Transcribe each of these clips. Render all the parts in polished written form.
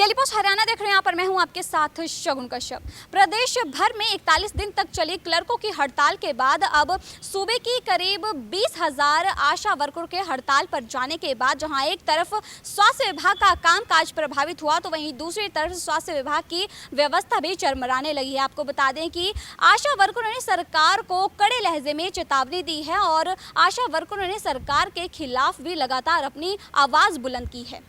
Daily post Haryana देख रहे हैं। यहाँ पर मैं हूँ आपके साथ शगुन कश्यप। प्रदेश भर में 41 दिन तक चली क्लर्कों की हड़ताल के बाद अब सूबे की करीब 20,000 आशा वर्करों के हड़ताल पर जाने के बाद जहां एक तरफ स्वास्थ्य विभाग का कामकाज प्रभावित हुआ तो वहीं दूसरी तरफ स्वास्थ्य विभाग की व्यवस्था भी चरमराने लगी है। आपको बता दें कि आशा वर्करों ने सरकार को कड़े लहजे में चेतावनी दी है और आशा वर्करों ने सरकार के खिलाफ भी लगातार अपनी आवाज़ बुलंद की है।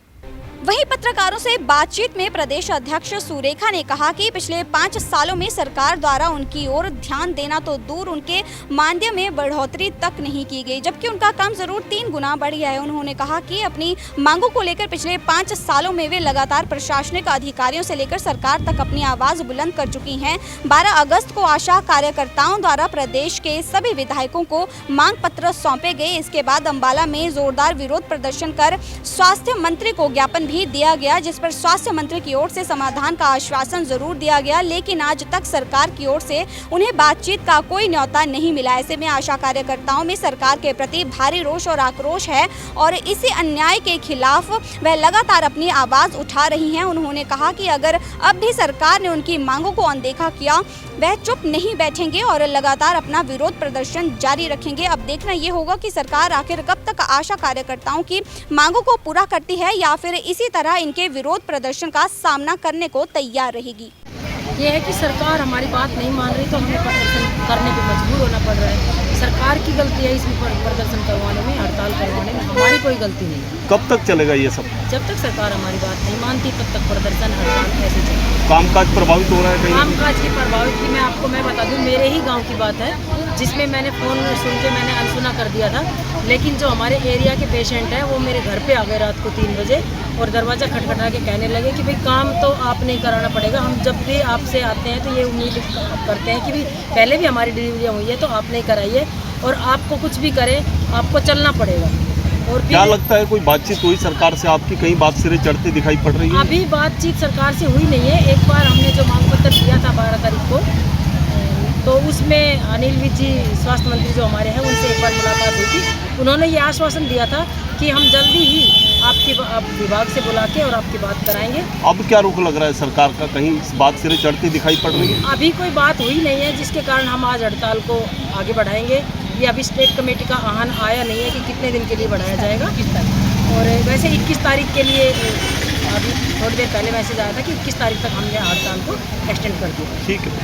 वहीं पत्रकारों से बातचीत में प्रदेश अध्यक्ष सुरेखा ने कहा कि पिछले 5 सालों में सरकार द्वारा उनकी ओर ध्यान देना तो दूर, उनके मानदेय में बढ़ोतरी तक नहीं की गई, जबकि उनका काम जरूर 3 गुना बढ़ गया है। उन्होंने कहा कि अपनी मांगों को लेकर पिछले 5 सालों में वे लगातार प्रशासनिक अधिकारियों से लेकर सरकार तक अपनी आवाज बुलंद कर चुकी हैं। 12 अगस्त को आशा कार्यकर्ताओं द्वारा प्रदेश के सभी विधायकों को मांग पत्र सौंपे गए। इसके बाद अम्बाला में जोरदार विरोध प्रदर्शन कर स्वास्थ्य मंत्री को ज्ञापन भी दिया गया, जिस पर स्वास्थ्य मंत्री की ओर से समाधान का आश्वासन जरूर दिया गया, लेकिन आज तक सरकार की ओर से उन्हें बातचीत का कोई न्योता नहीं मिला। ऐसे में आशा कार्यकर्ताओं में सरकार के प्रति भारी रोष और आक्रोश है और इसी अन्याय के खिलाफ वह लगातार अपनी आवाज उठा रही हैं। उन्होंने कहा कि अगर अब भी सरकार ने उनकी मांगों को अनदेखा किया, वह चुप नहीं बैठेंगे और लगातार अपना विरोध प्रदर्शन जारी रखेंगे। अब देखना ये होगा कि सरकार आखिर कब तक आशा कार्यकर्ताओं की मांगों को पूरा करती है या फिर इसी तरह इनके विरोध प्रदर्शन का सामना करने को तैयार रहेगी। ये है कि सरकार हमारी बात नहीं मान रही तो हमें प्रदर्शन करने को मजबूर होना पड़ रहा है। सरकार की गलती है इसमें प्रदर्शन करवाने में, हड़ताल करवाने में, हमारी कोई गलती नहीं है। कब तक चलेगा ये सब? जब तक सरकार हमारी बात नहीं मानती तब तक प्रदर्शन हड़ताल कैसे चलेगा। कामकाज प्रभावित हो रहा है कहीं? कामकाज की प्रभावित की मैं बता दूं, मेरे ही गाँव की बात है जिसमें मैंने फ़ोन सुन के मैंने अनसुना कर दिया था, लेकिन जो हमारे एरिया के पेशेंट हैं वो मेरे घर पे आ गए रात को 3 बजे और दरवाज़ा खटखटा के कहने लगे कि भाई काम तो आपने ही कराना पड़ेगा। हम जब भी आपसे आते हैं तो ये उम्मीद करते हैं कि भाई पहले भी हमारी डिलीवरियाँ हुई है तो आपने ही कराई है और आपको कुछ भी करें आपको चलना पड़ेगा। और क्या लगता है कोई बातचीत हुई सरकार से आपकी? कहीं बात सिरे चढ़ती दिखाई पड़ रही है? अभी बातचीत सरकार से हुई नहीं है। एक बार हमने जो मांग पत्र दिया था 12 तारीख को, तो उसमें अनिल विज जी स्वास्थ्य मंत्री जो हमारे हैं उनसे एक बार मुलाकात हुई थी। उन्होंने ये आश्वासन दिया था कि हम जल्दी ही आपके विभाग से बुला के और आपकी बात कराएंगे। अब क्या रुख लग रहा है सरकार का? कहीं बात सिरे चढ़ती दिखाई पड़ रही है? अभी कोई बात हुई नहीं है जिसके कारण हम आज हड़ताल को आगे बढ़ाएंगे। ये अभी स्टेट कमेटी का आह्वान आया नहीं है कि कितने दिन के लिए बढ़ाया जाएगा। 21 तारीख और वैसे 21 तारीख के लिए अभी थोड़ी देर पहले मैसेज आया था कि 21 तारीख तक हमने हड़ताल को एक्सटेंड कर दिया। ठीक है।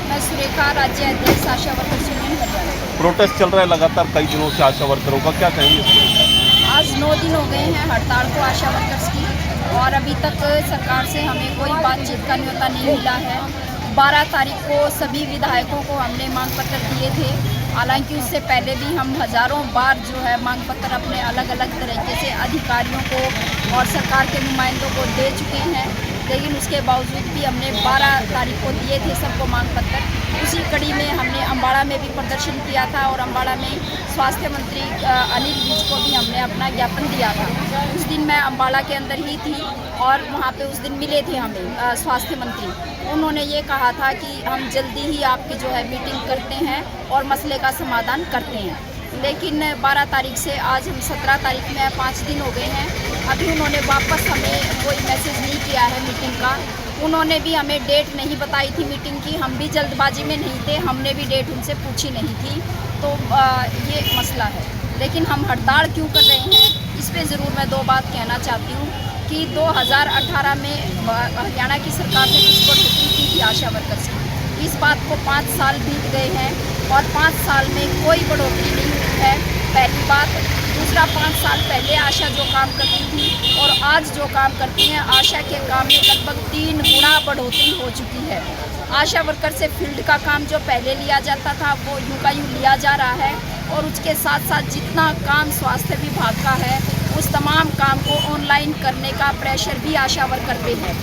मैं सुरेखा, राज्य अध्यक्ष आशा वर्कर्स यूनियन हरियाणा। प्रोटेस्ट चल रहा है लगातार कई दिनों से आशा वर्करों का, क्या कहेंगे इसमें? आज 9 दिन हो गए हैं हड़ताल को आशा वर्कर्स की और अभी तक सरकार से हमें कोई बातचीत का न्योता नहीं मिला है। 12 तारीख को सभी विधायकों को हमने मांग पत्र दिए थे, हालांकि उससे पहले भी हम हज़ारों बार जो है मांग पत्र अपने अलग अलग तरीके से अधिकारियों को और सरकार के नुमाइंदों को दे चुके हैं, लेकिन उसके बावजूद भी हमने 12 तारीख को दिए थे सबको मांग पत्र। उसी कड़ी में हमने अम्बाड़ा में भी प्रदर्शन किया था और अम्बाड़ा में स्वास्थ्य मंत्री अनिल विज को भी हमने अपना ज्ञापन दिया था। उस दिन मैं अम्बाड़ा के अंदर ही थी और वहाँ पे उस दिन मिले थे हमें स्वास्थ्य मंत्री। उन्होंने ये कहा था कि हम जल्दी ही आपकी जो है मीटिंग करते हैं और मसले का समाधान करते हैं, लेकिन 12 तारीख से आज हम 17 तारीख में 5 दिन हो गए हैं, अभी उन्होंने वापस हमें कोई मैसेज नहीं किया है मीटिंग का। उन्होंने भी हमें डेट नहीं बताई थी मीटिंग की, हम भी जल्दबाजी में नहीं थे, हमने भी डेट उनसे पूछी नहीं थी। तो ये एक मसला है, लेकिन हम हड़ताल क्यों कर रहे हैं इस पर ज़रूर मैं 2 बात कहना चाहती हूँ कि 2018 में हरियाणा की सरकार ने कुछ बढ़ोतरी की थी आशा वर्कर्स की। इस बात को 5 साल बीत गए हैं और 5 साल में कोई बढ़ोतरी नहीं हुई है, पहली बात। दूसरा, 5 साल पहले आशा जो काम करती थी और आज जो काम करती हैं, आशा के काम में लगभग 3 गुना बढ़ोतरी हो चुकी है। आशा वर्कर से फील्ड का काम जो पहले लिया जाता था वो यूं का यूं लिया जा रहा है और उसके साथ साथ जितना काम स्वास्थ्य विभाग का है उस तमाम काम को ऑनलाइन करने का प्रेशर भी आशा वर्कर पे है।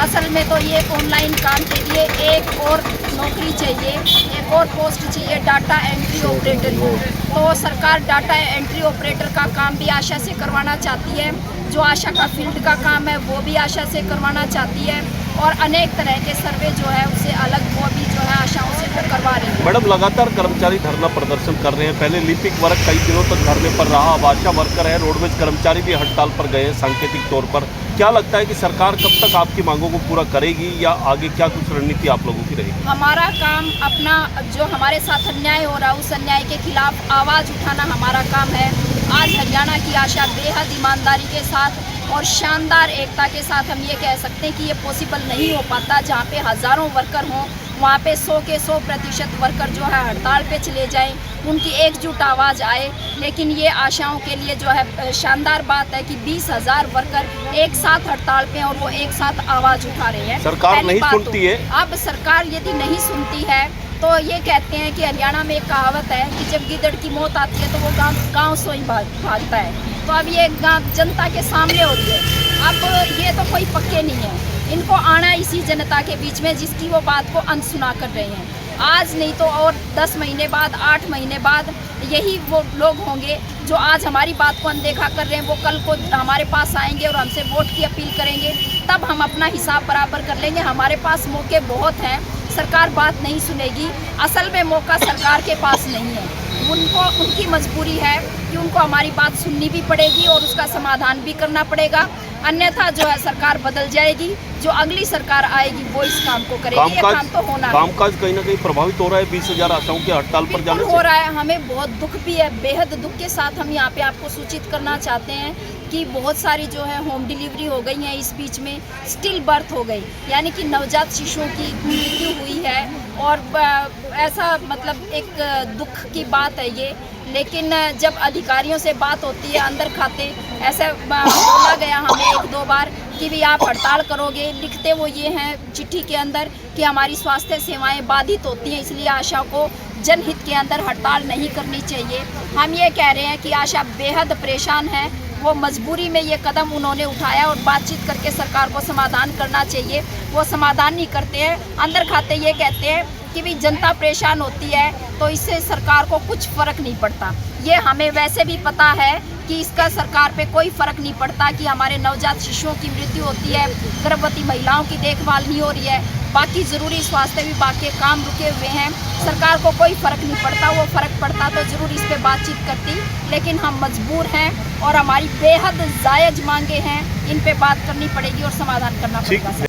असल में तो ये ऑनलाइन काम के लिए एक और नौकरी चाहिए, एक और पोस्ट चाहिए, डाटा एंट्री ऑपरेटर को। तो सरकार डाटा एंट्री ऑपरेटर का काम भी आशा से करवाना चाहती है, जो आशा का फील्ड का काम है वो भी आशा से करवाना चाहती है और अनेक तरह के सर्वे जो है उससे अलग वो भी जो है आशाओं से करवा रही है। मैडम, लगातार कर्मचारी धरना प्रदर्शन कर रहे हैं। पहले लिपिक वर्ग कई दिनों तक धरने पर रहा, अब आशा वर्कर है, रोडवेज कर्मचारी भी हड़ताल पर गए हैं सांकेतिक तौर पर। क्या लगता है कि सरकार कब तक आपकी मांगों को पूरा करेगी या आगे क्या कुछ रणनीति आप लोगों की रहेगी? हमारा काम अपना जो हमारे साथ अन्याय हो रहा है उस अन्याय के खिलाफ आवाज़ उठाना हमारा काम है। आज हरियाणा की आशा बेहद ईमानदारी के साथ और शानदार एकता के साथ हम ये कह सकते हैं कि ये पॉसिबल नहीं हो पाता। जहाँ पे हज़ारों वर्कर हों वहाँ पे 100 के 100% वर्कर जो है हड़ताल पे चले जाएं, उनकी एकजुट आवाज़ आए। लेकिन ये आशाओं के लिए जो है शानदार बात है कि 20,000 वर्कर एक साथ हड़ताल पे और वो एक साथ आवाज़ उठा रहे हैं। सरकार नहीं सुनती है। अब सरकार यदि नहीं सुनती है तो ये कहते हैं कि हरियाणा में एक कहावत है कि जब गिद्दड़ की मौत आती है तो वो गाँव से ही भागता है। तो अब ये जनता के सामने हो रही है। अब ये तो कोई पक्के नहीं है, इनको आना इसी जनता के बीच में जिसकी वो बात को अनसुना कर रहे हैं। आज नहीं तो और 10 महीने बाद, 8 महीने बाद यही वो लोग होंगे जो आज हमारी बात को अनदेखा कर रहे हैं, वो कल को हमारे पास आएंगे और हमसे वोट की अपील करेंगे। तब हम अपना हिसाब बराबर कर लेंगे। हमारे पास मौके बहुत हैं, सरकार बात नहीं सुनेगी। असल में मौका सरकार के पास नहीं है, उनकी मजबूरी है कि उनको हमारी बात सुननी भी पड़ेगी और उसका समाधान भी करना पड़ेगा। अन्यथा जो है सरकार बदल जाएगी, जो अगली सरकार आएगी वो इस काम को करेगी। ये काम तो होना है। कामकाज कहीं ना कहीं प्रभावित हो रहा है 20,000 आशाओं के हड़ताल पर जाने से। हो रहा है। हमें बहुत दुख भी है, बेहद दुख के साथ हम यहाँ पे आपको सूचित करना चाहते हैं कि बहुत सारी जो है होम डिलीवरी हो गई है। इस बीच में स्टिल बर्थ हो गई, यानी कि नवजात शिशुओं की मृत्यु हुई है और ऐसा मतलब एक दुख की बात है ये। लेकिन जब अधिकारियों से बात होती है अंदर खाते, ऐसे बोला गया हमें 1-2 बार कि भी आप हड़ताल करोगे। लिखते वो ये हैं चिट्ठी के अंदर कि हमारी स्वास्थ्य सेवाएं बाधित होती हैं, इसलिए आशा को जनहित के अंदर हड़ताल नहीं करनी चाहिए। हम ये कह रहे हैं कि आशा बेहद परेशान है, वो मजबूरी में ये कदम उन्होंने उठाया और बातचीत करके सरकार को समाधान करना चाहिए। वो समाधान नहीं करते हैं, अंदर खाते ये कहते हैं कि भी जनता परेशान होती है तो इससे सरकार को कुछ फ़र्क नहीं पड़ता। ये हमें वैसे भी पता है कि इसका सरकार पे कोई फ़र्क नहीं पड़ता कि हमारे नवजात शिशुओं की मृत्यु होती है, गर्भवती महिलाओं की देखभाल नहीं हो रही है, बाकी ज़रूरी स्वास्थ्य विभाग के काम रुके हुए हैं। सरकार को कोई फ़र्क नहीं पड़ता। वो फ़र्क पड़ता तो ज़रूर इस पर बातचीत करती, लेकिन हम मजबूर हैं और हमारी बेहद जायज़ मांगे हैं, इन पे बात करनी पड़ेगी और समाधान करना पड़ेगा।